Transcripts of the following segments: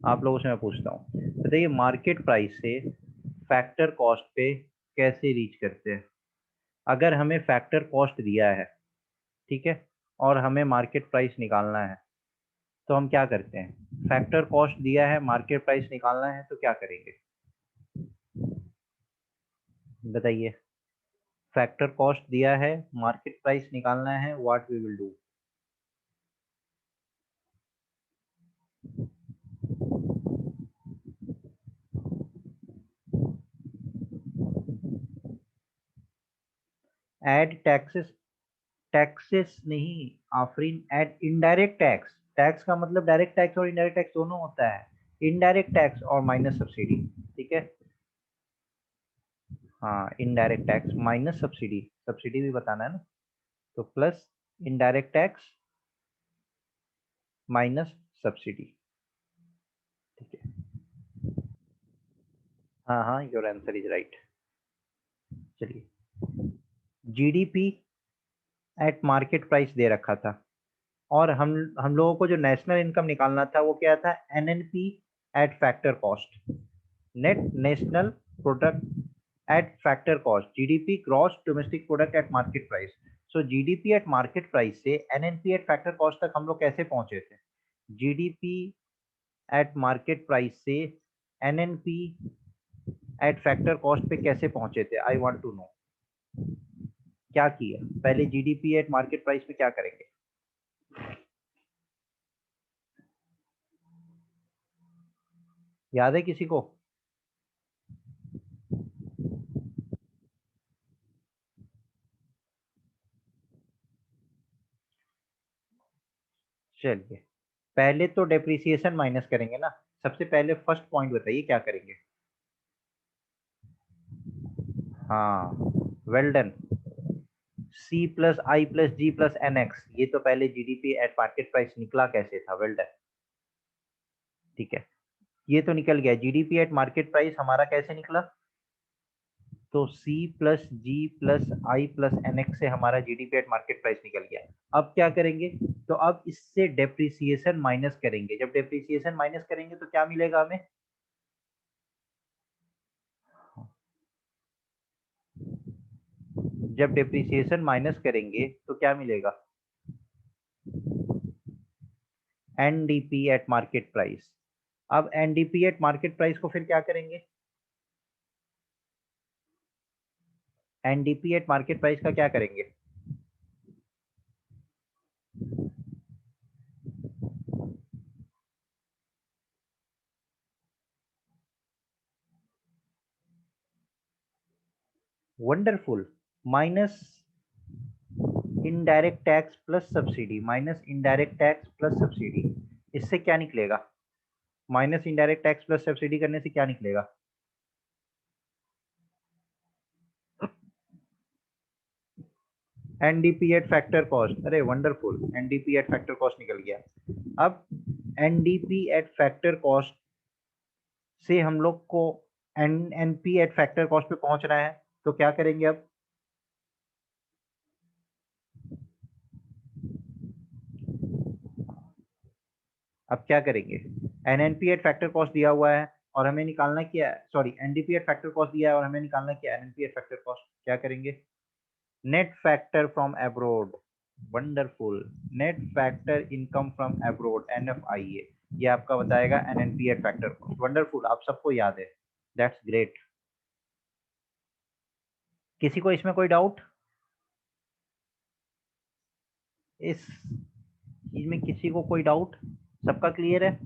आप लोगों से मैं पूछता हूँ, बताइए मार्केट प्राइस से फैक्टर कॉस्ट पे कैसे रीच करते हैं। अगर हमें फैक्टर कॉस्ट दिया है, ठीक है, और हमें मार्केट प्राइस निकालना है, तो हम क्या करते हैं। फैक्टर कॉस्ट दिया है, मार्केट प्राइस निकालना है, तो क्या करेंगे बताइए। फैक्टर कॉस्ट दिया है, मार्केट प्राइस निकालना है, what we will do. Add taxes, taxes नहीं Afreen, add indirect tax. Tax का मतलब डायरेक्ट टैक्स और इनडायरेक्ट टैक्स दोनों होता है। इनडायरेक्ट टैक्स और माइनस सब्सिडी, ठीक है। हाँ, indirect tax minus subsidy, subsidy भी बताना है ना, तो plus indirect tax minus subsidy, ठीक है। हाँ हाँ, योर आंसर इज राइट। चलिए, जीडीपी एट मार्केट प्राइस दे रखा था, और हम लोगों को जो नेशनल इनकम निकालना था वो क्या था, NNP eight factor cost, net national product at factor cost, GDP gross domestic product at market price. So GDP at market price से एनएनपी एट फैक्टर कॉस्ट तक हम लोग कैसे पहुंचे थे। जीडीपी एट मार्केट प्राइस से एनएनपी एट फैक्टर कॉस्ट पे कैसे पहुंचे थे, आई वांट टू नो। क्या किया पहले, जीडीपी एट मार्केट प्राइस पे क्या करेंगे। याद है किसी को। चलिए, पहले तो डेप्रिसिएशन माइनस करेंगे ना। सबसे पहले फर्स्ट पॉइंट बताइए क्या करेंगे। हाँ, वेल डन। सी प्लस आई प्लस जी प्लस एन एक्स, ये तो पहले जीडीपी एट मार्केट प्राइस निकला कैसे था, वेल डन, ठीक है। ये तो निकल गया, जीडीपी एट मार्केट प्राइस हमारा कैसे निकला, तो सी प्लस जी प्लस आई प्लस एन एक्स से हमारा जीडीपी एट मार्केट प्राइस निकल गया। अब क्या करेंगे, तो अब इससे डेप्रिसिएशन माइनस करेंगे। जब डेप्रिसिएशन माइनस करेंगे तो क्या मिलेगा हमें। जब डेप्रिसिएशन माइनस करेंगे तो क्या मिलेगा, एनडीपी एट मार्केट प्राइस। अब एनडीपी एट मार्केट प्राइस को फिर क्या करेंगे, एनडीपी एट मार्केट प्राइस का क्या करेंगे। Wonderful, minus indirect tax plus subsidy, minus indirect tax plus subsidy, इससे क्या निकलेगा। Minus indirect tax plus subsidy करने से क्या निकलेगा। एनडीपी एट फैक्टर कॉस्ट, अरे wonderful, NDP at factor cost निकल गया। अब एनडीपी एट फैक्टर कॉस्ट से हम लोग को एनएनपी एट फैक्टर कॉस्ट पे पहुंचना है, तो क्या करेंगे अब क्या करेंगे। एनएनपी एट फैक्टर कॉस्ट दिया हुआ है और हमें निकालना क्या है, sorry NDP at factor cost दिया है और हमें निकालना क्या है, एनएनपी एट फैक्टर कॉस्ट। क्या करेंगे, net factor from abroad, wonderful, net factor income from abroad, NFIA, ये आपका बताएगा NNP eight factor cost. Wonderful, आप सबको याद है, दैट्स ग्रेट। किसी को इसमें कोई डाउट, इस चीज में किसी को कोई डाउट, सबका क्लियर है।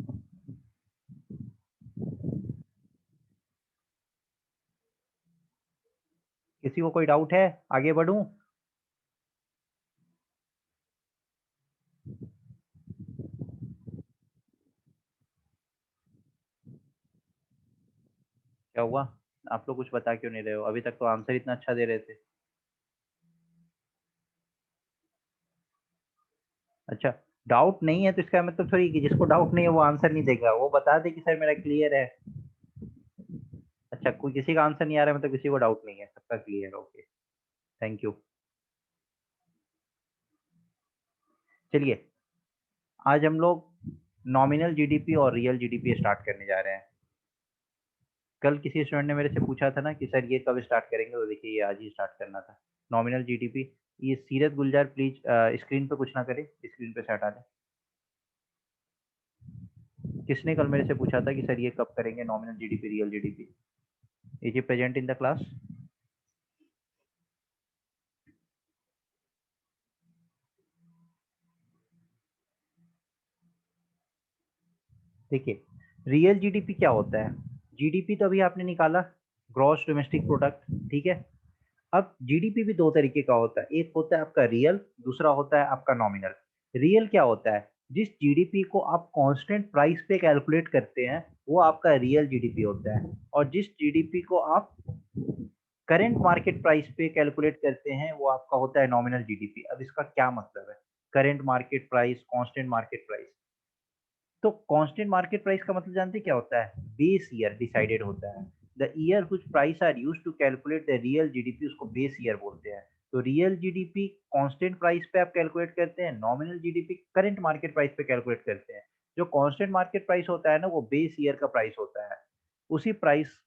किसी को कोई डाउट है, आगे बढ़ूं। क्या हुआ, आप लोग कुछ बता क्यों नहीं रहे हो, अभी तक तो आंसर इतना अच्छा दे रहे थे। अच्छा, डाउट नहीं है तो इसका मतलब थोड़ी कि जिसको डाउट नहीं है वो आंसर नहीं देगा, वो बता दे कि सर मेरा क्लियर है। अच्छा, कोई किसी का आंसर नहीं आ रहा है मतलब किसी को डाउट नहीं है, सबका क्लियर, ओके, थैंक यू। चलिए, आज हम लोग नॉमिनल जीडीपी और रियल जीडीपी स्टार्ट करने जा रहे हैं। कल किसी स्टूडेंट ने मेरे से पूछा था ना कि सर ये कब स्टार्ट करेंगे, तो देखिए ये आज ही स्टार्ट करना था। Nominal GDP. ये सीरत गुलजार प्लीज स्क्रीन पे कुछ ना करे, स्क्रीन पे से हटा दें। किसने कल मेरे से पूछा था कि सर ये कब करेंगे nominal GDP real GDP? Is ये प्रेजेंट इन द क्लास? देखिए, रियल जीडीपी क्या होता है? जीडीपी तो अभी आपने निकाला, ग्रॉस डोमेस्टिक प्रोडक्ट, ठीक है। अब जीडीपी भी दो तरीके का होता है, एक होता है आपका रियल, दूसरा होता है आपका नॉमिनल। रियल क्या होता है? जिस जीडीपी को आप कांस्टेंट प्राइस पे कैलकुलेट करते हैं वो आपका रियल जीडीपी होता है, और जिस जीडीपी को आप करंट मार्केट प्राइस पे कैलकुलेट करते हैं वो आपका होता है नॉमिनल जीडीपी। अब इसका क्या मतलब है? Current market price, constant market price. तो कांस्टेंट मार्केट प्राइस का मतलब जानते हैं क्या होता है? बेस ईयर डिसाइडेड होता है। The year which price are used to calculate the real GDP, उसको बेस ईयर बोलते हैं। तो रियल जीडीपी कांस्टेंट प्राइस पे आप कैलकुलेट करते हैं, nominal GDP current market price पे कैलकुलेट करते हैं। जो कांस्टेंट मार्केट प्राइस होता है ना, वो बेस ईयर का प्राइस होता है। उसी प्राइस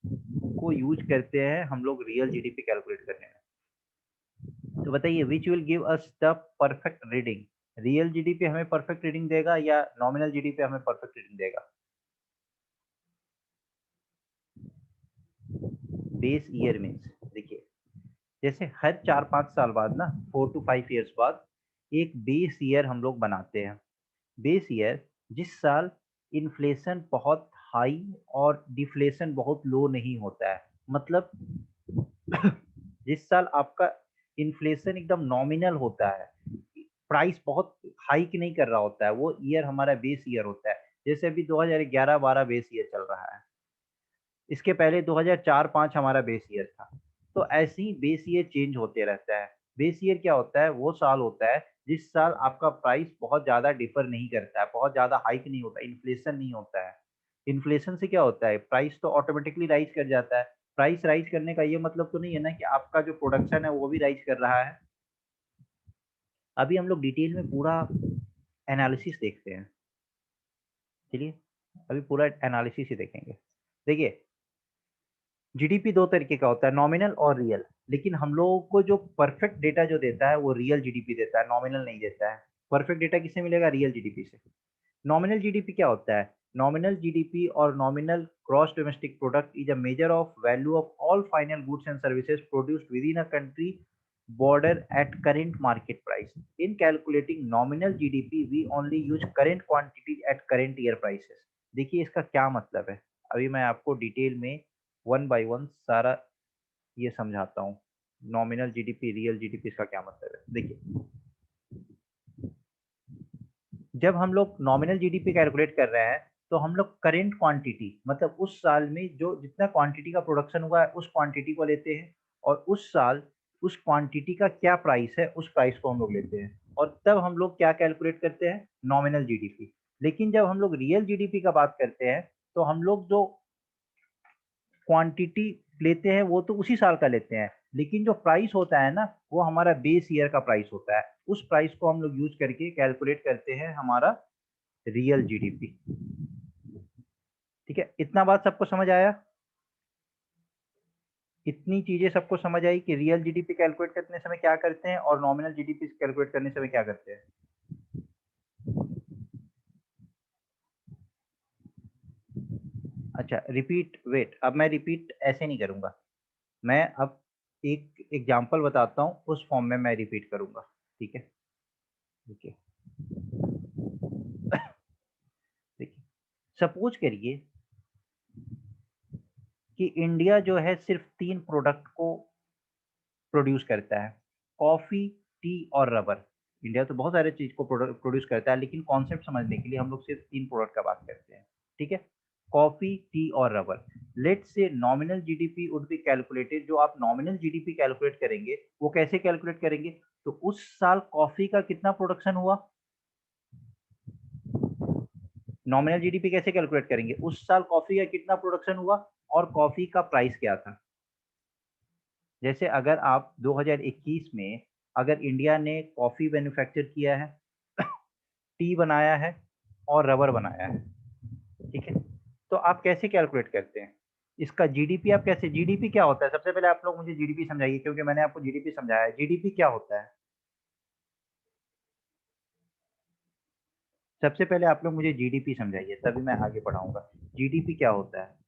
को यूज करते हैं हम लोग रियल जीडीपी कैलकुलेट करने में। तो बताइए, which will give us the perfect reading? Real GDP हमें परफेक्ट रीडिंग देगा या नॉमिनल जीडीपी हमें परफेक्ट रीडिंग देगा? बेस ईयर मीन्स, देखिए, जैसे हर 4-5 साल बाद ना, 4 to 5 years बाद एक बेस ईयर हम लोग बनाते हैं। बेस ईयर जिस साल इन्फ्लेशन बहुत हाई और डिफ्लेशन बहुत लो नहीं होता है, मतलब जिस साल आपका इन्फ्लेशन एकदम नॉमिनल होता है, प्राइस बहुत हाइक नहीं कर रहा होता है, वो ईयर हमारा बेस ईयर होता है। जैसे अभी 2011-12 बेस ईयर चल रहा है, इसके पहले 2004-5 हमारा बेस ईयर था। तो ऐसे ही बेस ईयर चेंज होते रहता है। बेस ईयर क्या होता है? वो साल होता है जिस साल आपका प्राइस बहुत ज़्यादा डिफर नहीं करता है, बहुत ज़्यादा हाइक नहीं होता, इन्फ्लेशन नहीं होता है। इन्फ्लेशन से क्या होता है? प्राइस तो ऑटोमेटिकली राइज कर जाता है। प्राइस राइज करने का ये मतलब तो नहीं है ना कि आपका जो प्रोडक्शन है वो भी राइज कर रहा है। अभी हम लोग डिटेल में पूरा एनालिसिस देखते हैं। चलिए, अभी पूरा एनालिसिस ही देखेंगे। देखिए, जीडीपी दो तरीके का होता है, नॉमिनल और रियल। लेकिन हम लोगों को जो परफेक्ट डेटा जो देता है वो रियल जीडीपी देता है, नॉमिनल नहीं देता है। परफेक्ट डेटा किससे मिलेगा? रियल जीडीपी से। नॉमिनल जीडीपी क्या होता है? नॉमिनल जीडीपी और nominal gross domestic product is a measure of value of all final goods and services produced with in a country border at current market price. In calculating nominal GDP, we only use current quantity at current year prices. देखिए इसका क्या मतलब है, अभी मैं आपको detail में one by one सारा ये समझाता हूँ। नॉमिनल जीडीपी रियल जीडीपी इसका क्या मतलब है? देखिए, जब हम लोग नॉमिनल जीडीपी कैलकुलेट कर रहे हैं तो हम लोग करेंट क्वांटिटी, मतलब उस साल में जो जितना क्वांटिटी का प्रोडक्शन हुआ है उस क्वांटिटी को लेते हैं, और उस साल उस क्वांटिटी का क्या प्राइस है उस प्राइस को हम लोग लेते हैं, और तब हम लोग क्या कैलकुलेट करते हैं? Nominal GDP. लेकिन जब हम लोग रियल जीडीपी का बात करते हैं तो हम लोग जो क्वांटिटी लेते हैं वो तो उसी साल का लेते हैं, लेकिन जो प्राइस होता है ना वो हमारा बेस ईयर का प्राइस होता है। उस प्राइस को हम लोग यूज करके कैलकुलेट करते हैं हमारा रियल जीडीपी। ठीक है, इतना बात सबको समझ आया? इतनी चीजें सबको समझ आई कि रियल जीडीपी कैलकुलेट करने समय क्या करते हैं और नॉमिनल जीडीपी कैलकुलेट करने समय क्या करते हैं? अच्छा, रिपीट, वेट, अब मैं रिपीट ऐसे नहीं करूंगा। मैं अब एक एग्जांपल बताता हूँ, उस फॉर्म में मैं रिपीट करूंगा। ठीक है, देखिए, देखिए, सपोज करिए कि इंडिया जो है सिर्फ 3 प्रोडक्ट को प्रोड्यूस करता है, कॉफी, टी और रबर। इंडिया तो बहुत सारे चीज को प्रोड्यूस करता है, लेकिन कॉन्सेप्ट समझने के लिए हम लोग सिर्फ 3 प्रोडक्ट का बात करते हैं। ठीक है, कॉफी, टी और रबर। लेट से nominal GDP would be calculated. जो आप नॉमिनल जीडीपी कैलकुलेट करेंगे वो कैसे कैलकुलेट करेंगे? तो उस साल कॉफी का कितना प्रोडक्शन हुआ, नॉमिनल जीडीपी कैसे कैलकुलेट करेंगे? उस साल कॉफी का कितना प्रोडक्शन हुआ और कॉफी का प्राइस क्या था। जैसे अगर आप 2021 में अगर इंडिया ने कॉफी मैन्युफैक्चर किया है, टी बनाया है, और रबर बनाया है, ठीक है। तो आप कैसे कैलकुलेट करते हैं इसका जीडीपी? आप कैसे, जीडीपी क्या होता है? सबसे पहले आप लोग मुझे जीडीपी समझाइए, क्योंकि मैंने आपको जीडीपी समझाया है। जीडीपी क्या होता है? सबसे पहले आप लोग मुझे जीडीपी समझाइए, तभी मैं आगे बढ़ाऊंगा। जीडीपी क्या होता है?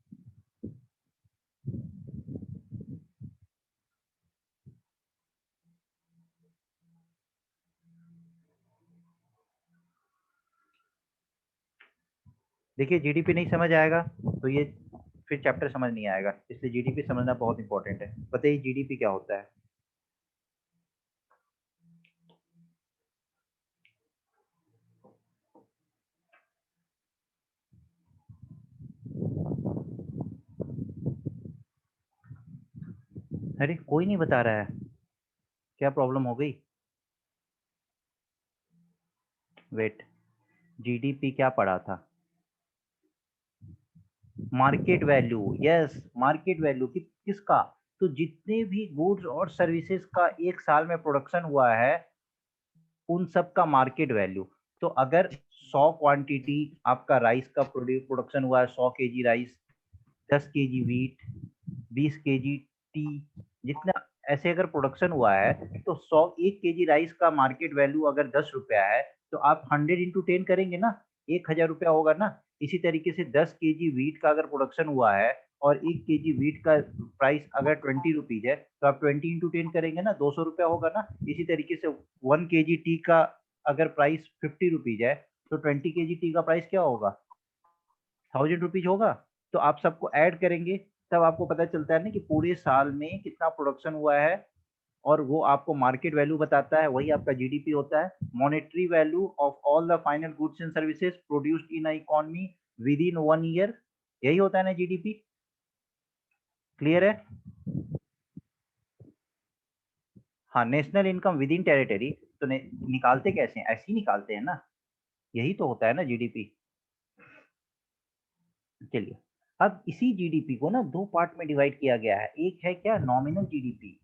देखिए, जीडीपी नहीं समझ आएगा तो ये फिर चैप्टर समझ नहीं आएगा, इसलिए जीडीपी समझना बहुत इंपॉर्टेंट है। बताइए जीडीपी क्या होता है? अरे कोई नहीं बता रहा है, क्या प्रॉब्लम हो गई? वेट, जीडीपी क्या पढ़ा था? Market value, yes, market value किसका? तो जितने भी गुड्स और सर्विसेज का एक साल में प्रोडक्शन हुआ है, उन सब का मार्केट वैल्यू। तो अगर 100 क्वांटिटी आपका राइस का प्रोडक्शन हुआ है, 100 KG rice, 10 KG wheat, 20 KG T, जितना ऐसे अगर प्रोडक्शन हुआ है, तो 1 केजी राइस का मार्केट वैल्यू अगर 10 रुपया है, तो आप 100 × 10 करेंगे ना, 1000 रुपया होगा ना। इसी तरीके से 10 केजी वीट का अगर प्रोडक्शन हुआ है और 1 केजी वीट का प्राइस अगर 20 रुपीज है, तो आप 20 × 10 करेंगे ना, 200 रुपया होगा ना। इसी तरीके से 1 केजी टी का अगर प्राइस 50 रुपीज है, तो 20 केजी टी का प्राइस क्या होगा? 1000 रुपीज होगा। तो आप सबको ऐड करेंगे, तब आपको पता चलता है ना कि पूरे साल में कितना प्रोडक्शन हुआ है, और वो आपको मार्केट वैल्यू बताता है, वही आपका जीडीपी होता है। Monetary value of all the final goods and services produced in economy with in 1 year, यही होता है ना जीडीपी। क्लियर है? हाँ, national income with in territory. तो निकालते कैसे हैं? ऐसे ही निकालते हैं ना, यही तो होता है ना जीडीपी। चलिए, अब इसी जीडीपी को ना दो पार्ट में डिवाइड किया गया है। एक है क्या, नॉमिनल जीडीपी,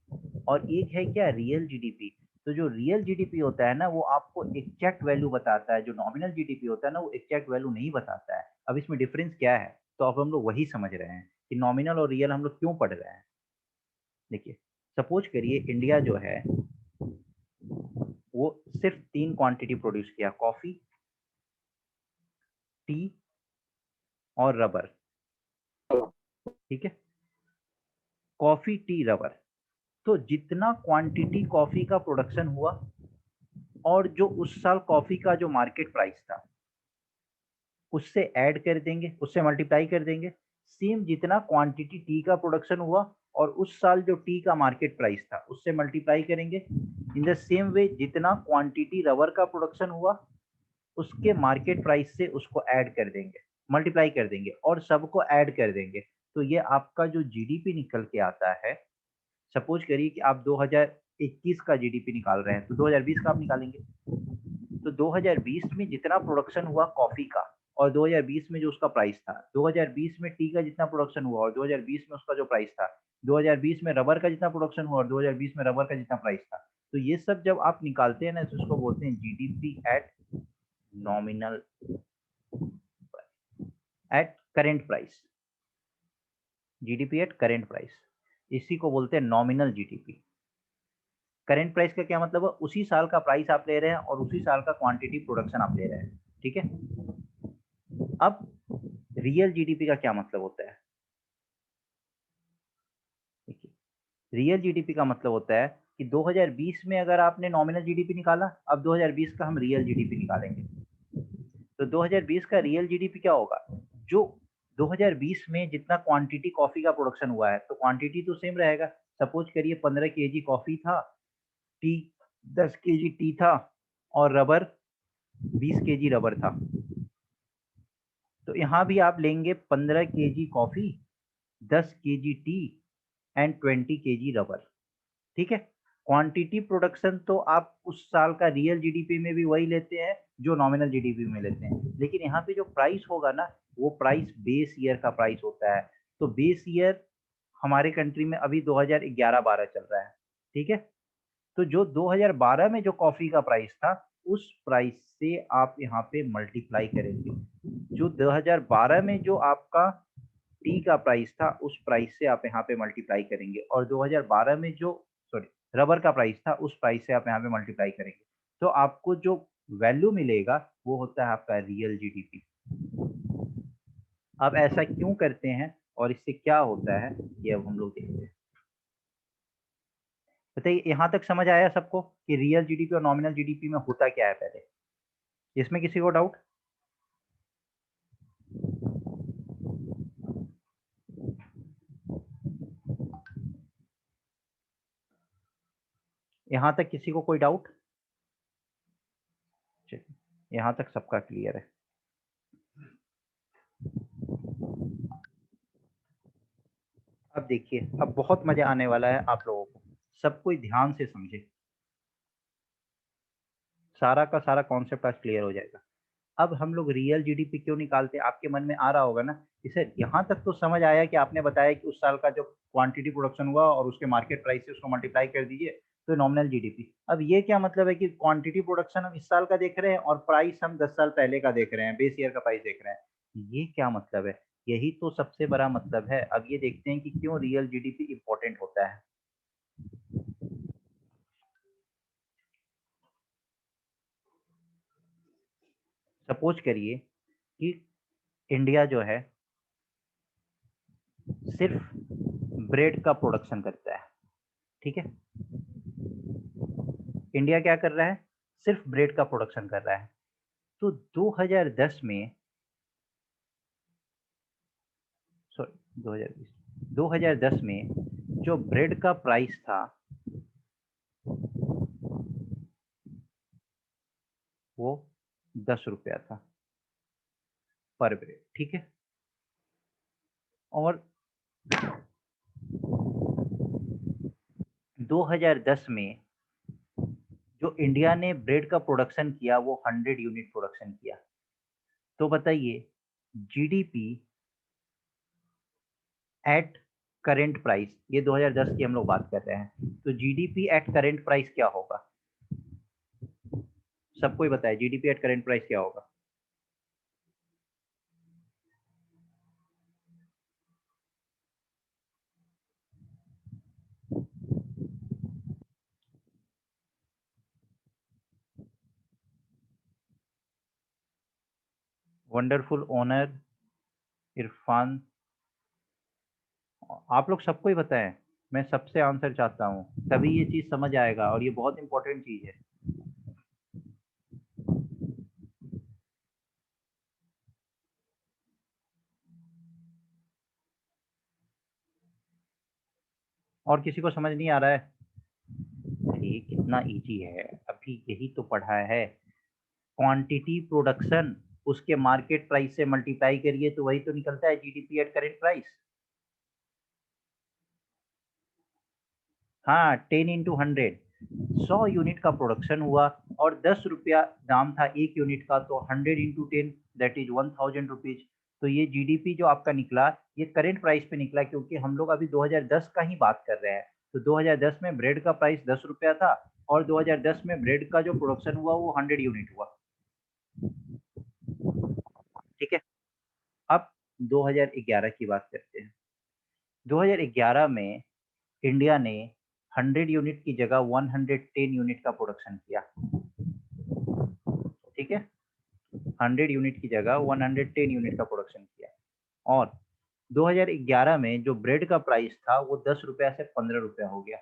और एक है क्या, रियल जीडीपी। तो जो रियल जीडीपी होता है ना, वो आपको एग्जैक्ट वैल्यू बताता है। जो नॉमिनल जीडीपी होता है ना, वो एग्जैक्ट वैल्यू नहीं बताता है। अब इसमें डिफरेंस क्या है? तो अब हम लोग वही समझ रहे हैं कि नॉमिनल और रियल हम लोग क्यों पढ़ रहे हैं। देखिए, सपोज करिए इंडिया जो है, वो सिर्फ 3 क्वांटिटी प्रोड्यूस किया, कॉफी, टी और रबर, ठीक है। Coffee, T, rubber. तो जितना क्वांटिटी कॉफी का प्रोडक्शन हुआ, और जो उस साल कॉफी का जो मार्केट प्राइस था, उससे ऐड कर देंगे, उससे मल्टीप्लाई कर देंगे। सेम जितना क्वांटिटी टी का प्रोडक्शन हुआ, और उस साल जो टी का मार्केट प्राइस था, उससे मल्टीप्लाई करेंगे। इन द सेम वे, जितना क्वांटिटी रबर का प्रोडक्शन हुआ, उसके मार्केट प्राइस से उसको ऐड कर देंगे, मल्टीप्लाई कर देंगे, और सबको ऐड कर देंगे। तो ये आपका जो जीडीपी निकल के आता है, सपोज करिए कि आप 2021 का जीडीपी निकाल रहे हैं, तो 2020 का आप निकालेंगे। तो 2020 में जितना प्रोडक्शन हुआ कॉफी का, और 2020 में जो उसका प्राइस था, 2020 में टी का जितना प्रोडक्शन हुआ और 2020 में उसका जो प्राइस था, 2020 में रबर का जितना प्रोडक्शन हुआ और 2020 में रबर का जितना प्राइस था, तो ये सब जब आप निकालते हैं ना, तो उसको बोलते हैं GDP at nominal, at current price. GDP at current price, इसी को बोलते हैं नॉमिनल जीडीपी। करेंट प्राइस का क्या मतलब है? उसी साल का प्राइस आप ले रहे हैं और उसी साल का क्वांटिटी प्रोडक्शन आप ले रहे हैं, ठीक है। अब रियल जीडीपी का क्या मतलब होता है? देखिए, रियल जीडीपी का मतलब होता है कि 2020 में अगर आपने नॉमिनल जीडीपी निकाला, अब 2020 का हम रियल जीडीपी निकालेंगे। तो 2020 का रियल जीडीपी क्या होगा? जो 2020 में जितना क्वांटिटी कॉफी का प्रोडक्शन हुआ है, तो क्वांटिटी तो सेम रहेगा। सपोज करिए 15 केजी कॉफी था, टी 10 केजी टी था, और रबर 20 केजी रबर था। तो यहाँ भी आप लेंगे 15 KG coffee, 10 KG T and 20 KG rubber, ठीक है। क्वांटिटी प्रोडक्शन तो आप उस साल का रियल जीडीपी में भी वही लेते हैं जो नॉमिनल जीडीपी में लेते हैं, लेकिन यहाँ पे जो प्राइस होगा ना, वो प्राइस बेस ईयर का प्राइस होता है। तो बेस ईयर हमारे कंट्री में अभी 2011-12 चल रहा है, ठीक है। तो जो 2012 में जो कॉफी का प्राइस था, उस प्राइस से आप यहाँ पे मल्टीप्लाई करेंगे। जो 2012 में जो आपका टी का प्राइस था उस प्राइस से आप यहाँ पे मल्टीप्लाई करेंगे, और 2012 में जो रबर का प्राइस था उस प्राइस से आप यहाँ पे मल्टीप्लाई करेंगे, तो आपको जो वैल्यू मिलेगा वो होता है आपका रियल जीडीपी। अब ऐसा क्यों करते हैं और इससे क्या होता है ये अब हम लोग देखते हैं। बताइए, यहाँ तक समझ आया सबको कि रियल जीडीपी और नॉमिनल जीडीपी में होता क्या है? पहले इसमें किसी को डाउट? यहाँ तक किसी को कोई डाउट? चलिए, यहाँ तक सबका क्लियर है। अब देखिए, अब बहुत मजा आने वाला है आप लोगों को। सब कोई ध्यान से समझे, सारा का सारा कॉन्सेप्ट आज क्लियर हो जाएगा। अब हम लोग रियल जीडीपी क्यों निकालते हैं, आपके मन में आ रहा होगा ना। इसे यहाँ तक तो समझ आया कि आपने बताया कि उस साल का जो क्वांटिटी प्रोडक्शन हुआ और उसके मार्केट प्राइस से उसको मल्टीप्लाई कर दीजिए तो नॉमिनल जीडीपी। अब ये क्या मतलब है कि क्वांटिटी प्रोडक्शन हम इस साल का देख रहे हैं और प्राइस हम 10 साल पहले का देख रहे हैं, बेस ईयर का प्राइस देख रहे हैं। ये क्या मतलब है? यही तो सबसे बड़ा मतलब है। अब ये देखते हैं कि क्यों रियल जीडीपी इंपॉर्टेंट होता है। सपोज करिए कि इंडिया जो है सिर्फ ब्रेड का प्रोडक्शन करता है, ठीक है। इंडिया क्या कर रहा है? सिर्फ ब्रेड का प्रोडक्शन कर रहा है। तो 2010 में, सॉरी 2020, 2010 में जो ब्रेड का प्राइस था वो 10 रुपया था पर ब्रेड, ठीक है। और 2010 में जो इंडिया ने ब्रेड का प्रोडक्शन किया वो 100 यूनिट प्रोडक्शन किया। तो बताइए, जीडीपी एट करेंट प्राइस, ये 2010 की हम लोग बात कर रहे हैं, तो जीडीपी एट करेंट प्राइस क्या होगा? सबको ही बताया जीडीपी एट करेंट प्राइस क्या होगा? वंडरफुल ओनर, इरफान, आप लोग सबको ही बताएं। मैं सबसे आंसर चाहता हूँ, तभी ये चीज समझ आएगा और ये बहुत इंपॉर्टेंट चीज है। और किसी को समझ नहीं आ रहा है? ये कितना इजी है, अभी यही तो पढ़ा है। क्वांटिटी प्रोडक्शन उसके मार्केट प्राइस से मल्टीप्लाई करिए तो वही तो निकलता है जीडीपी एट करेंट प्राइस। हाँ, 10 इंटू 100, 100 यूनिट का प्रोडक्शन हुआ और 10 रुपया दाम था एक यूनिट का, तो 100 इंटू 10 दैट इज 1000 रुपीज। तो ये जीडीपी जो आपका निकला ये करेंट प्राइस पे निकला, क्योंकि हम लोग अभी 2010 का ही बात कर रहे हैं। तो 2010 में ब्रेड का प्राइस 10 रुपया था और 2010 में ब्रेड का जो प्रोडक्शन हुआ वो 100 यूनिट हुआ, ठीक है। अब 2011 की बात करते हैं। 2011 में इंडिया ने 100 यूनिट की जगह 110 यूनिट का प्रोडक्शन किया, ठीक है। 100 यूनिट की जगह 110 यूनिट का प्रोडक्शन किया। और 2011 में जो ब्रेड का प्राइस था वो 10 रुपया से 15 रुपया हो गया।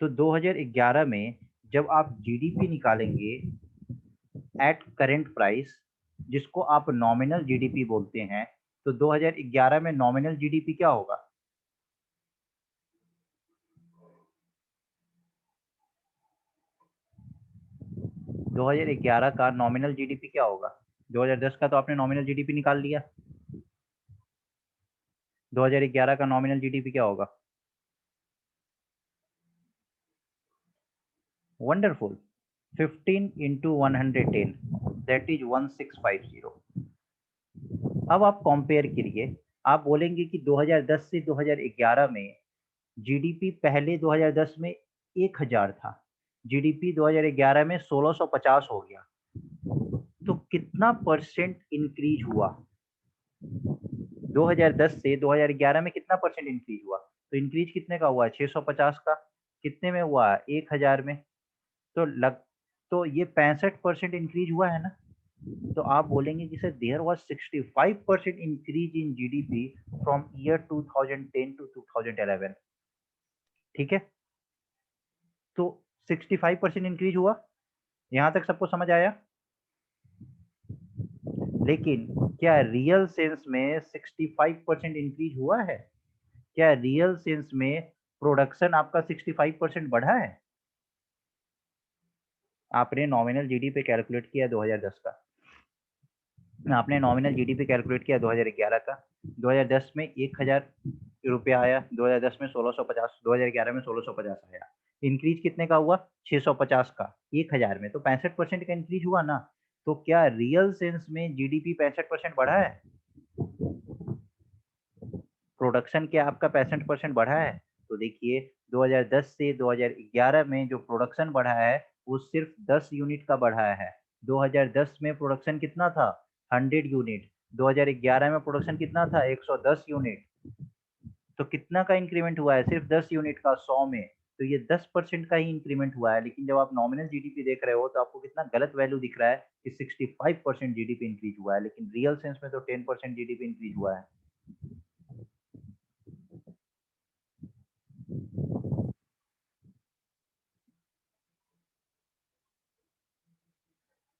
तो 2011 में जब आप जीडीपी निकालेंगे एट करेंट प्राइस, जिसको आप नॉमिनल जीडीपी बोलते हैं, तो 2011 में नॉमिनल जीडीपी क्या होगा? 2011 का नॉमिनल जीडीपी क्या होगा? 2010 का तो आपने नॉमिनल जीडीपी निकाल लिया, 2011 का नॉमिनल जीडीपी क्या होगा? Wonderful, 15 into 110 that is 1650। अब आप कंपेयर करिए, आप बोलेंगे कि 2010 से 2011 में जीडीपी पहले 2010 में 1000 था, जीडीपी 2011 में 1650 हो गया, तो कितना परसेंट इंक्रीज हुआ? 2010 से 2011 में कितना परसेंट इंक्रीज हुआ? तो इंक्रीज कितने का हुआ? 650 का। कितने में हुआ? 1000 में। तो तो ये 65% इंक्रीज हुआ है ना। तो आप बोलेंगे कि sir there was 65% increase in GDP from year 2010 to 2011। ठीक है, तो 65% इंक्रीज हुआ। यहां तक सबको समझ आया? लेकिन क्या रियल सेंस में 65% इंक्रीज हुआ है? क्या रियल सेंस में प्रोडक्शन आपका 65% बढ़ा है? आपने नॉमिनल जीडीपी कैलकुलेट किया 2010 का, आपने नॉमिनल जीडीपी कैलकुलेट किया 2011 का। 2010 में 1000 रुपया आया, 2010 में 1650, 2011 में 1650 आया। इंक्रीज कितने का हुआ? 650 का 1000 में, तो 65% का इंक्रीज हुआ ना। तो क्या रियल सेंस में जीडीपी 65% बढ़ा है? प्रोडक्शन क्या आपका 65% बढ़ा है? तो देखिए 2010 से 2011 में जो प्रोडक्शन बढ़ा है वो सिर्फ 10 यूनिट का बढ़ा है। 2010 में प्रोडक्शन कितना था? 100 यूनिट। 2011 में प्रोडक्शन कितना था? 110 यूनिट। तो कितना का इंक्रीमेंट हुआ है? सिर्फ 10 यूनिट का 100 में। तो ये 10% का ही इंक्रीमेंट हुआ है। लेकिन जब आप नॉमिनल जीडीपी देख रहे हो तो आपको कितना गलत वैल्यू दिख रहा है कि 65% जीडीपी इंक्रीज हुआ है, लेकिन रियल सेंस में तो 10% जीडीपी इंक्रीज हुआ है।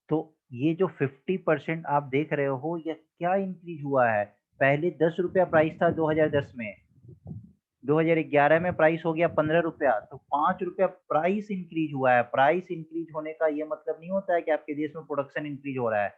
तो ये जो 50% आप देख रहे हो ये क्या इंक्रीज हुआ है? पहले 10 रुपया प्राइस था 2010 में, 2011 में प्राइस हो गया 15 रुपया, तो 5 रुपया प्राइस इंक्रीज हुआ है। प्राइस इंक्रीज होने का ये मतलब नहीं होता है कि आपके देश में प्रोडक्शन इंक्रीज हो रहा है।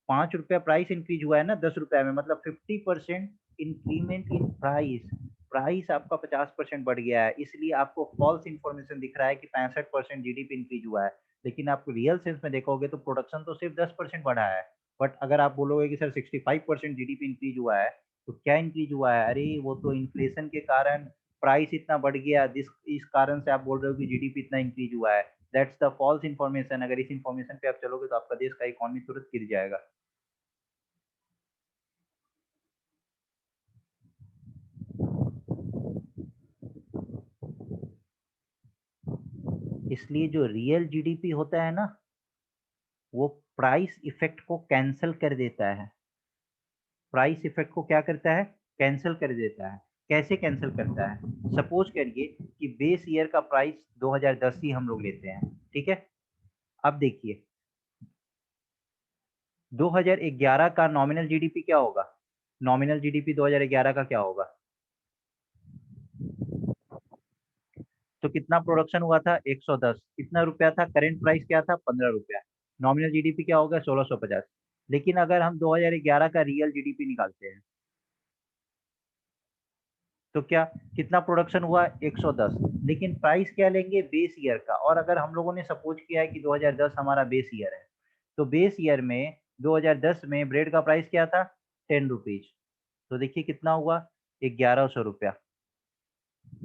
5 रुपया प्राइस इंक्रीज हुआ है ना 10 रुपया में, मतलब 50% इंक्रीमेंट इन प्राइस। प्राइस आपका 50% बढ़ गया है, इसलिए आपको फॉल्स इंफॉर्मेशन दिख रहा है कि 65% जीडीपी इंक्रीज हुआ है। लेकिन आप रियल सेंस में देखोगे तो प्रोडक्शन तो सिर्फ 10% बढ़ा है। बट अगर आप बोलोगे कि सर 65% जीडीपी इंक्रीज हुआ है, तो क्या इंक्रीज हुआ है? अरे वो तो इन्फ्लेशन के कारण प्राइस इतना बढ़ गया, इस कारण से आप बोल रहे हो कि जीडीपी इतना इंक्रीज हुआ है। That's the false information. अगर इस इन्फॉर्मेशन पे आप चलोगे तो आपका देश का इकोनॉमी तुरंत गिर जाएगा। इसलिए जो रियल जीडीपी होता है ना, वो प्राइस इफेक्ट को कैंसल कर देता है। प्राइस इफेक्ट को क्या करता है? कैंसल कर देता है। कैसे कैंसल करता है? सपोज करिए कि बेस ईयर का प्राइस 2010 ही हम लोग लेते हैं, ठीक है। अब देखिए 2011 का नॉमिनल जीडीपी क्या होगा? नॉमिनल जीडीपी 2011 का क्या होगा? तो कितना प्रोडक्शन हुआ था? 110। कितना रुपया था? करेंट प्राइस क्या था? 15 रुपया। नॉमिनल जीडीपी क्या होगा? 1650। लेकिन अगर हम 2011 का रियल जीडीपी निकालते हैं तो क्या कितना प्रोडक्शन हुआ? 110। लेकिन प्राइस क्या लेंगे? बेस ईयर का। और अगर हम लोगों ने सपोज किया है कि 2010 हमारा बेस ईयर है, तो बेस ईयर में 2010 में ब्रेड का प्राइस क्या था? 10 रुपीज। तो देखिए कितना हुआ? 1100 रुपया।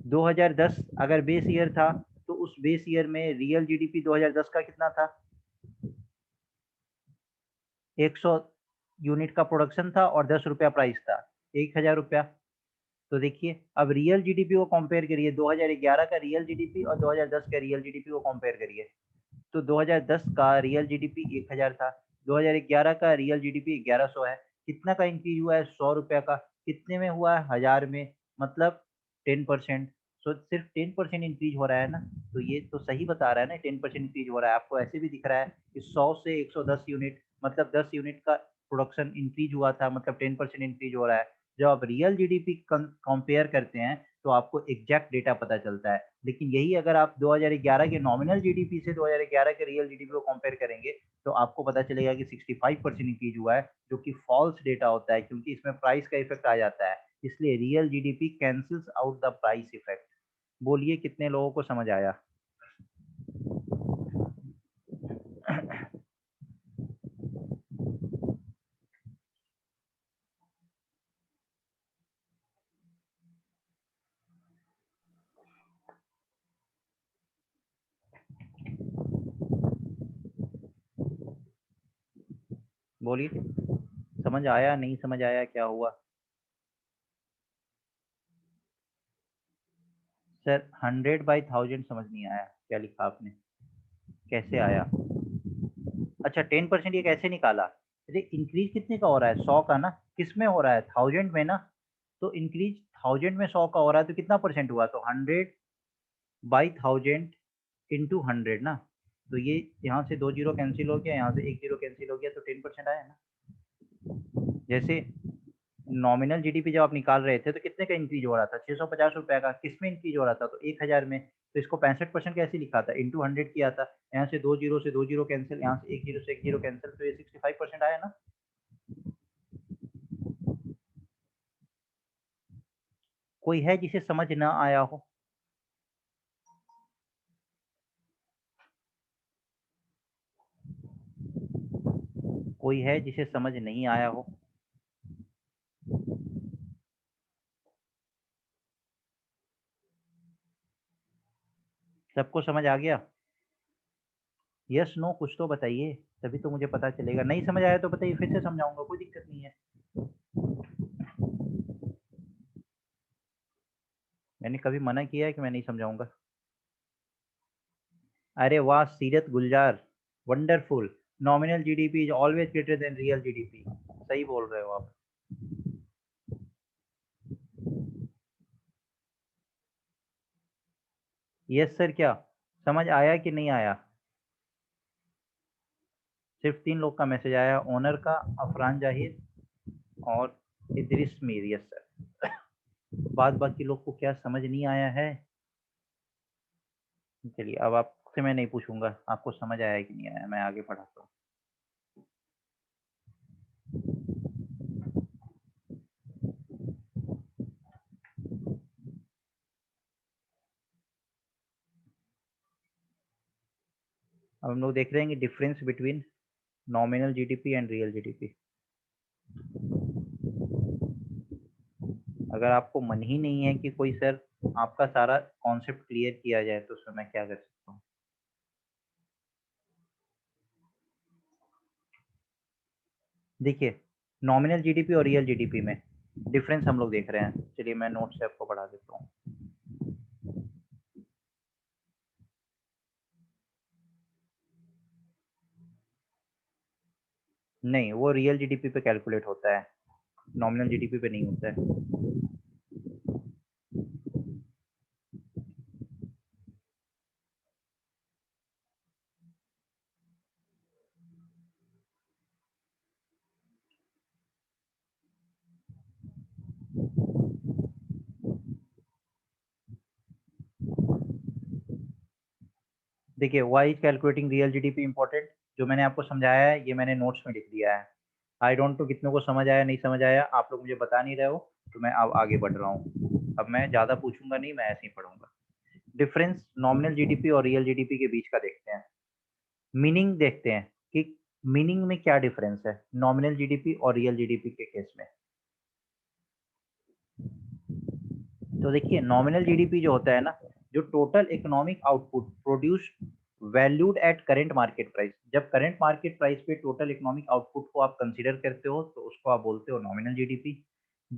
2010 अगर बेस ईयर था तो उस बेस ईयर में रियल जीडीपी 2010 का कितना था? 100 यूनिट का प्रोडक्शन था और 10 रुपया प्राइस था, 1000 रुपया। तो देखिए अब रियल जीडीपी को कंपेयर करिए, 2011 का रियल जीडीपी और 2010 का रियल जीडीपी को कंपेयर करिए। तो 2010 का रियल जीडीपी 1000 था, 2011 का रियल जीडीपी 1100 है। कितना का इंक्रीज हुआ है? 100 रुपया का। कितने में हुआ है? 1000 में। मतलब 10%। सो सिर्फ 10% इंक्रीज हो रहा है ना। तो ये तो सही बता रहा है ना, 10% इंक्रीज हो रहा है। आपको ऐसे भी दिख रहा है कि 100 से 110 यूनिट, मतलब 10 यूनिट का प्रोडक्शन इंक्रीज हुआ था, मतलब 10% इंक्रीज हो रहा है। जब आप रियल जीडीपी कंपेयर करते हैं तो आपको एग्जैक्ट डेटा पता चलता है। लेकिन यही अगर आप 2011 के नॉमिनल जीडीपी से 2011 के रियल जीडीपी को कंपेयर करेंगे तो आपको पता चलेगा कि 65% इंक्रीज हुआ है, जो कि फॉल्स डेटा होता है क्योंकि इसमें प्राइस का इफेक्ट आ जाता है। इसलिए real GDP cancels out the price effect. बोलिए कितने लोगों को समझ आया? बोलिए, समझ आया नहीं समझ आया, क्या हुआ? सर 100/1000 समझ नहीं आया, क्या लिखा आपने? कैसे आया? अच्छा 10% ये कैसे निकाला? अरे इंक्रीज कितने का हो रहा है? 100 का ना? किस में हो रहा है? 1000 में ना? तो इंक्रीज 1000 में 100 का हो रहा है तो कितना परसेंट हुआ? तो 100/1000 इंटू 100 ना। तो ये यहाँ से 2 जीरो कैंसिल हो गया, यहाँ से 1 जीरो कैंसिल हो गया, तो 10% आया ना। जैसे नॉमिनल जीडीपी जब आप निकाल रहे थे तो कितने का इंक्रीज हो रहा था? 650 रुपए का। किस में इंक्रीज हो रहा था? तो 1000 में। तो इसको 65% कैसे लिखा था? इंटू 100 किया था। यहाँ से 2 जीरो से 2 जीरो कैंसिल, यहाँ से 1 जीरो से 1 जीरो कैंसिल, तो ये 65% आया ना। कोई है जिसे समझ ना आया हो? कोई है जिसे समझ नहीं आया हो? सबको समझ आ गया? यस नो कुछ तो बताइए, तभी तो मुझे पता चलेगा। नहीं समझ आया तो बताइए, फिर से समझाऊंगा, कोई दिक्कत नहीं है। मैंने कभी मना किया है कि मैं नहीं समझाऊंगा? अरे वाह Seerat Gulzar, wonderful. Nominal GDP is always greater than real GDP. सही बोल रहे हो आप। यस सर, क्या समझ आया कि नहीं आया? सिर्फ 3 लोग का मैसेज आया, ओनर का, अफरान जाहिर और इदरिस मीर। Yes sir. बाद बाकी लोग को क्या समझ नहीं आया है? चलिए अब आपसे मैं नहीं पूछूंगा आपको समझ आया कि नहीं आया, मैं आगे पढ़ाता हूँ। अब हम लोग देख रहे हैं कि difference between nominal GDP and real GDP. अगर आपको मन ही नहीं है कि कोई सर आपका सारा कॉन्सेप्ट क्लियर किया जाए तो उसमें मैं क्या कर सकता हूँ? देखिए, नॉमिनल जीडीपी और रियल जीडीपी में डिफरेंस हम लोग देख रहे हैं। चलिए मैं नोट से आपको पढ़ा देता हूँ। नहीं, वो रियल जीडीपी पे कैलकुलेट होता है, नॉमिनल जीडीपी पे नहीं होता है। देखिए, why is calculating real GDP important? जो मैंने आपको समझाया है ये मैंने नोट्स में लिख दिया है। आई डोंट नो कितनों को समझ आया नहीं समझ आया, आप लोग मुझे बता नहीं रहे हो, तो मैं अब आगे बढ़ रहा हूँ। अब मैं ज़्यादा पूछूंगा नहीं, मैं ऐसे ही पढ़ूंगा। डिफरेंस नॉमिनल जीडीपी और रियल जीडीपी के बीच का देखते हैं। मीनिंग देखते हैं कि मीनिंग में क्या डिफरेंस है नॉमिनल जीडीपी और रियल जीडीपी के केस में। तो देखिए, नॉमिनल जीडीपी जो होता है ना, जो total economic output produced valued at current market price. जब करंट मार्केट प्राइस पे टोटल इकोनॉमिक आउटपुट को आप कंसीडर करते हो तो उसको आप बोलते हो नॉमिनल जीडीपी।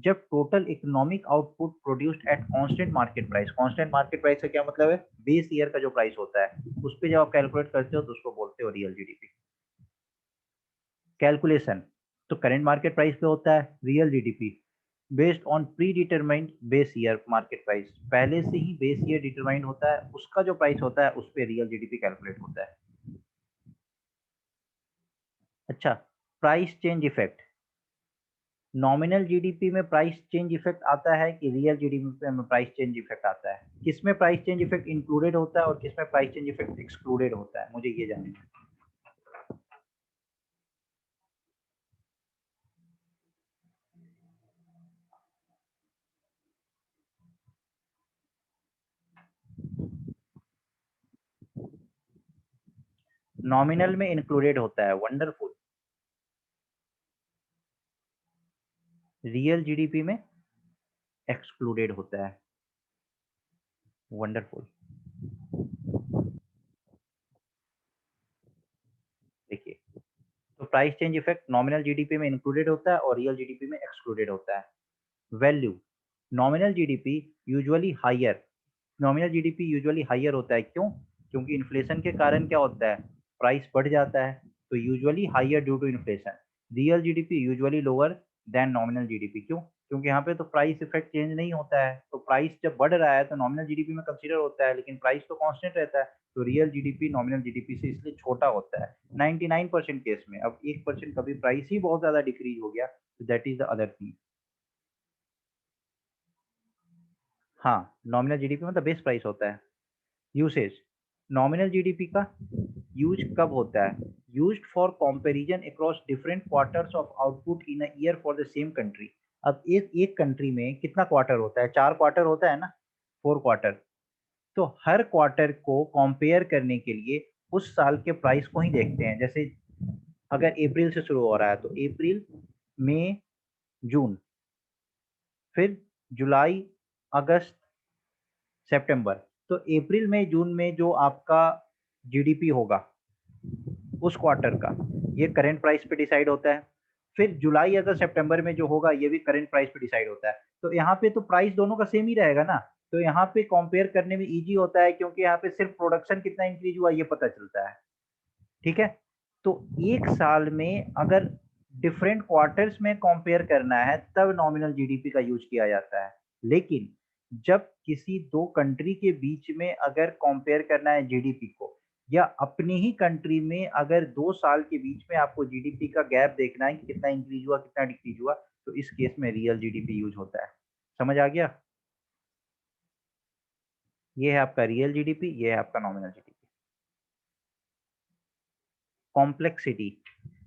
जब total economic output produced at constant market price, constant market price का क्या मतलब है? बेस ईयर का जो प्राइस होता है उस पे जब आप कैलकुलेट करते हो तो उसको बोलते हो रियल जीडीपी। कैलकुलेशन तो करंट मार्केट प्राइस पे होता है, real GDP based on pre determined base year market price. पहले से ही बेस ईयर डिटरमाइंड होता है, उसका जो प्राइस होता है उस पे रियल जीडीपी कैलकुलेट होता है। अच्छा, price change effect. Nominal GDP में प्राइस चेंज इफेक्ट आता है कि रियल जीडीपी में प्राइस चेंज इफेक्ट आता है? किसमें प्राइस चेंज इफेक्ट इंक्लूडेड होता है और किसमें प्राइस चेंज इफेक्ट एक्सक्लूडेड होता है, मुझे ये जानना है। नॉमिनल में इंक्लूडेड होता है, वंडरफुल। रियल जीडीपी में एक्सक्लूडेड होता है, वंडरफुल। देखिए, तो price change effect nominal GDP में इंक्लूडेड होता है और रियल जीडीपी में एक्सक्लूडेड होता है। Value nominal GDP usually higher, nominal GDP usually higher होता है। क्यों? क्योंकि इन्फ्लेशन के कारण क्या होता है, प्राइस बढ़ जाता है, तो usually higher due to inflation. Real GDP usually lower than nominal GDP. क्यों? क्योंकि यहाँ पे तो प्राइस इफेक्ट चेंज नहीं होता है, तो प्राइस जब बढ़ रहा है तो नॉमिनल जीडीपी में कंसीडर होता है, लेकिन प्राइस तो कांस्टेंट रहता है, तो रियल जीडीपी नॉमिनल जीडीपी से इसलिए छोटा होता है 99% केस में। अब 1% कभी प्राइस ही बहुत ज्यादा डिक्रीज हो गया तो that is the other thing. हाँ, नॉमिनल जीडीपी मतलब बेस प्राइस होता है। यूसेज नॉमिनल जीडीपी का यूज कब होता है? Used for comparison across different quarters of output in a year for the same country. अब एक कंट्री में कितना क्वार्टर होता है? 4 क्वार्टर होता है ना, 4 क्वार्टर। तो हर क्वार्टर को कंपेयर करने के लिए उस साल के प्राइस को ही देखते हैं। जैसे अगर अप्रैल से शुरू हो रहा है तो अप्रैल, मई, जून, फिर जुलाई, अगस्त, सितंबर। तो अप्रैल में जून में जो आपका जीडीपी होगा उस क्वार्टर का, ये करंट प्राइस पे डिसाइड होता है। फिर जुलाई अगस्त सितंबर में जो होगा ये भी करंट प्राइस पे डिसाइड होता है। तो यहाँ पे तो प्राइस दोनों का सेम ही रहेगा ना, तो यहाँ पे कंपेयर करने में इजी होता है, क्योंकि यहाँ पे सिर्फ प्रोडक्शन कितना इंक्रीज हुआ ये पता चलता है। ठीक है, तो एक साल में अगर डिफरेंट क्वार्टर्स में कंपेयर करना है तब नॉमिनल जीडीपी का यूज किया जाता है। लेकिन जब किसी दो कंट्री के बीच में अगर कंपेयर करना है जीडीपी को, या अपनी ही कंट्री में अगर 2 साल के बीच में आपको जीडीपी का गैप देखना है कि कितना इंक्रीज हुआ कितना डिक्रीज हुआ, तो इस केस में रियल जीडीपी यूज होता है। समझ आ गया? ये है आपका रियल जीडीपी, ये है आपका नॉमिनल जीडीपी। कॉम्प्लेक्सिटी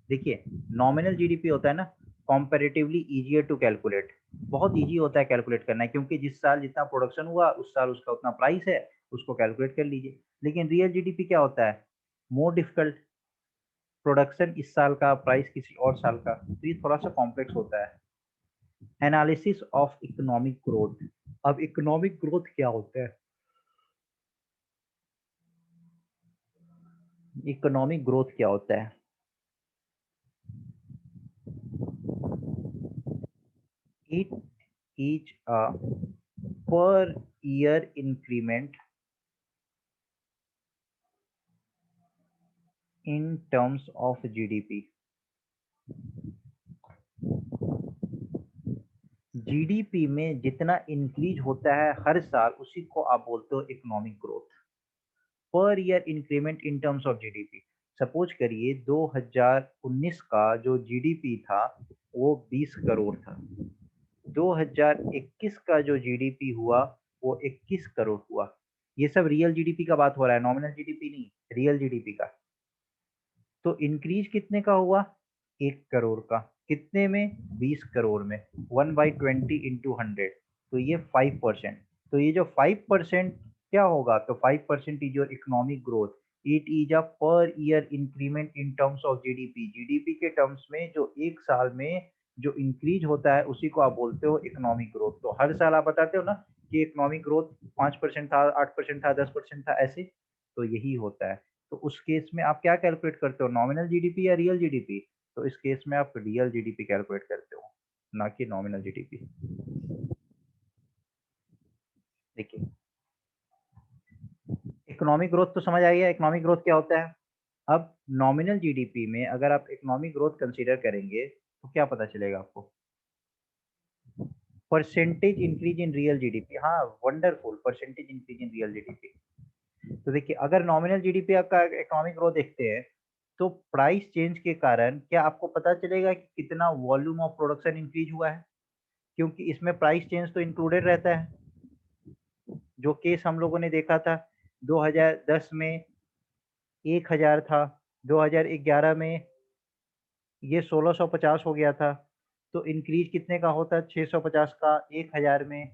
देखिए, नॉमिनल जीडीपी होता है ना, कॉम्पेरेटिवली इजियर टू कैलकुलेट, बहुत इजी होता है कैलकुलेट करना है, क्योंकि जिस साल जितना प्रोडक्शन हुआ उस साल उसका उतना प्राइस है, उसको कैलकुलेट कर लीजिए। लेकिन रियल जीडीपी क्या होता है, मोर डिफिकल्ट, प्रोडक्शन इस साल का, प्राइस किसी और साल का, तो ये थोड़ा सा कॉम्प्लेक्स होता है। एनालिसिस ऑफ इकोनॉमिक ग्रोथ, अब इकोनॉमिक ग्रोथ क्या होता है? इकोनॉमिक ग्रोथ क्या होता है? It is a per year increment in terms of GDP। GDP में जितना इंक्रीज होता है हर साल उसी को आप बोलते हो economic growth. Per year increment in terms of GDP. Suppose करिए 2019 का जो जीडीपी था वो 20 करोड़ था, 2021 का जो जीडीपी हुआ वो 21 करोड़ हुआ। ये सब रियल जीडीपी का बात हो रहा है, नॉमिनल जीडीपी नहीं, रियल जीडीपी का। तो इंक्रीज कितने का हुआ? 1 करोड़ का। कितने में? 20 करोड़ में। 1/20 इंटू 100, तो ये 5%। तो ये जो 5% क्या होगा, तो 5% is your economic growth. It is a per year increment in terms of GDP. GDP के टर्म्स में जो एक साल में जो इंक्रीज होता है उसी को आप बोलते हो इकोनॉमिक ग्रोथ। तो हर साल आप बताते हो ना कि इकोनॉमिक ग्रोथ 5% था, 8% था, 10% था, ऐसे, तो यही होता है। तो उस केस में आप क्या कैलकुलेट करते हो, नॉमिनल जीडीपी या रियल जीडीपी? तो इस केस में आप रियल जीडीपी कैलकुलेट करते हो, ना कि नॉमिनल जीडीपी। देखिए, इकोनॉमिक ग्रोथ तो समझ आ गया, इकोनॉमिक ग्रोथ क्या होता है। अब नॉमिनल जीडीपी में अगर आप इकोनॉमिक ग्रोथ कंसीडर करेंगे तो क्या पता चलेगा आपको? Percentage increase in real GDP. हाँ, wonderful, percentage increase in real GDP. तो देखिए, अगर नॉमिनल जीडीपी आपका इकोनॉमिक ग्रोथ देखते हैं तो प्राइस चेंज के कारण क्या आपको पता चलेगा कि कितना वॉल्यूम ऑफ प्रोडक्शन इंक्रीज हुआ है? क्योंकि इसमें प्राइस चेंज तो इंक्लूडेड रहता है। जो केस हम लोगों ने देखा था 2010 में 1000 था, 2011 में ये 1650 हो गया था। तो इंक्रीज कितने का होता है, 650 का 1000 में,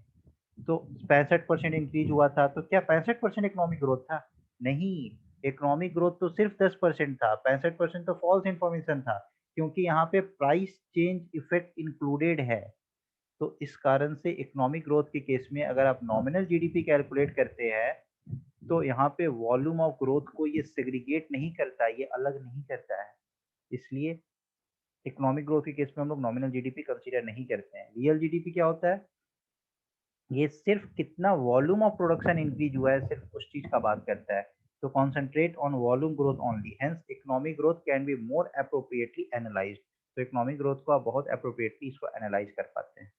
तो 65% इंक्रीज हुआ था। तो क्या 65% इकोनॉमिक ग्रोथ था? नहीं, इकोनॉमिक ग्रोथ तो सिर्फ 10% था, 65% तो फॉल्स इंफॉर्मेशन था, क्योंकि यहाँ पे प्राइस चेंज इफेक्ट इंक्लूडेड है। तो इस कारण से इकोनॉमिक ग्रोथ के केस में अगर आप नॉमिनल जीडीपी कैलकुलेट करते हैं तो यहाँ पे वॉल्यूम ऑफ ग्रोथ को ये सेग्रीगेट नहीं करता, ये अलग नहीं करता है। इसलिए इकोनॉमिक ग्रोथ के केस में हम लोग नॉमिनल जीडीपी कंसीडर नहीं करते हैं। रियल जीडीपी क्या होता है? ये सिर्फ कितना वॉल्यूम ऑफ प्रोडक्शन इंक्रीज हुआ है, सिर्फ उस चीज का बात करता है। तो concentrate on volume growth only, hence economic growth can be more appropriately analysed. तो इकोनॉमिक ग्रोथ को आप बहुत अप्रोप्रिएटली इसको एनालाइज कर पाते हैं।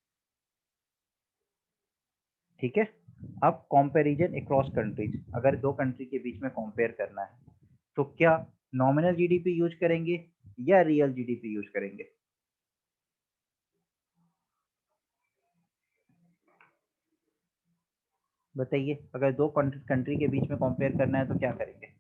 ठीक है। अब कंपैरिजन अक्रॉस कंट्रीज, अगर दो कंट्री के बीच में कंपेयर करना है तो क्या नॉमिनल जीडीपी यूज करेंगे या रियल जीडीपी यूज करेंगे? बताइए, अगर दो कंट्री के बीच में कंपेयर करना है तो क्या करेंगे?